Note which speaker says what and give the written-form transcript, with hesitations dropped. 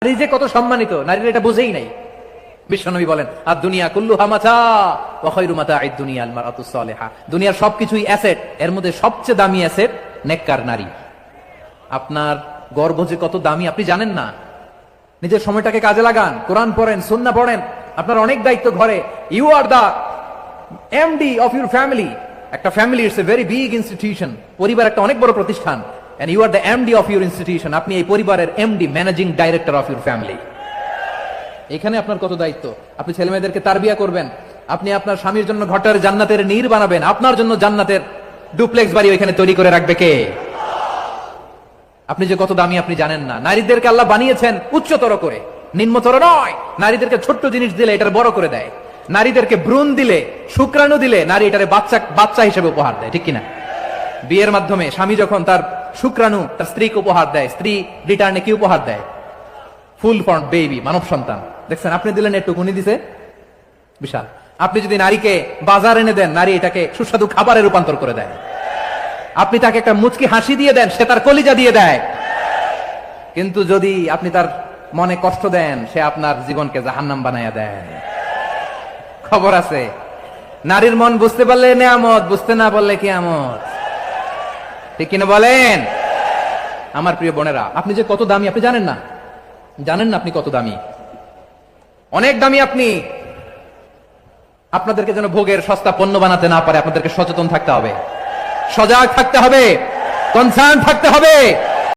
Speaker 1: নারী যে কত সম্মানিত নারীরা এটা বুঝেই নাই। বিশ্বনবী বলেন আর দুনিয়া কুল্লুহা মাতা ওয়া খায়রু মাতা'আদ দুনিয়া আল মারআতুস সালিহা। দুনিয়ার সবকিছুই অ্যাসেট, এর মধ্যে সবচেয়ে দামি অ্যাসেট নেককার নারী। আপনার গর্ভ যে কত দামি আপনি জানেন না। নিজের সময়টাকে কাজে লাগান, কোরআন পড়েন, সুন্নাহ পড়েন। আপনার অনেক দায়িত্ব ঘরে। You are the MD of your family. একটা family it's a very big institution. পরিবার একটা অনেক বড় প্রতিষ্ঠান। And you are the MD of your institution. আপনি এই পরিবারের MD, managing director of your family. এখানে আপনার কত দায়িত্ব। আপনি ছেলে মেয়েদেরকে তারবিয়া করবেন, আপনি আপনার স্বামীর জন্য ঘরের জান্নাতের নীর বানাবেন, আপনার জন্য জান্নাতের ডুপ্লেক্স বাড়ি ওইখানে তৈরি করে রাখবে কে? আপনি যে কত দামি আপনি জানেন না। নারীদেরকে আল্লাহ বানিয়েছেন উচ্চতর করে, নিম্নতর নয়। নারীদেরকে ছোট্ট জিনিস দিলে এটার বড় করে দেয়। নারীদেরকে ভ্রূণ দিলে, শুক্রাণু দিলে নারী এটারে বাচ্চা হিসেবে উপহার দেয়, ঠিক কিনা? বিয়ের মাধ্যমে স্বামী যখন তার শুক্রাণু তার স্ত্রীকে উপহার দেয়, স্ত্রী রিটার্নে কি উপহার দেয়? ফুল ফর্ম বেবি, মানব সন্তান। দেখছেন, আপনি দিলেন একটু, উনি দিছে বিশাল। আপনি যদি নারীকে বাজার এনে দেন, নারী এটাকে সুস্বাদু খাবারে রূপান্তর করে দেয়। আপনি তাকে একটা মুচকি হাসি দিয়ে দেন, সে তার কলিজা দিয়ে দেয়। কিন্তু যদি আপনি তার মনে কষ্ট দেন, সে আপনার জীবনকে জাহান্নাম বানাইয়া দেয়। খবর আছে, নারীর মন বুঝতে পারলে নেয়ামত, বুঝতে না পারলে কিয়ামত, ঠিক কিনা বলেন? আমার প্রিয় বোনেরা, আপনি যে কত দামি আপনি জানেন না। জানেন না আপনি কত দামি, অনেক দামি আপনি। আপনাদেরকে যেন ভোগের সস্তা পণ্য বানাতে না পারে, আপনাদেরকে সচেতন থাকতে হবে, সজাগ থাকতে হবে, কনসার্ন থাকতে হবে।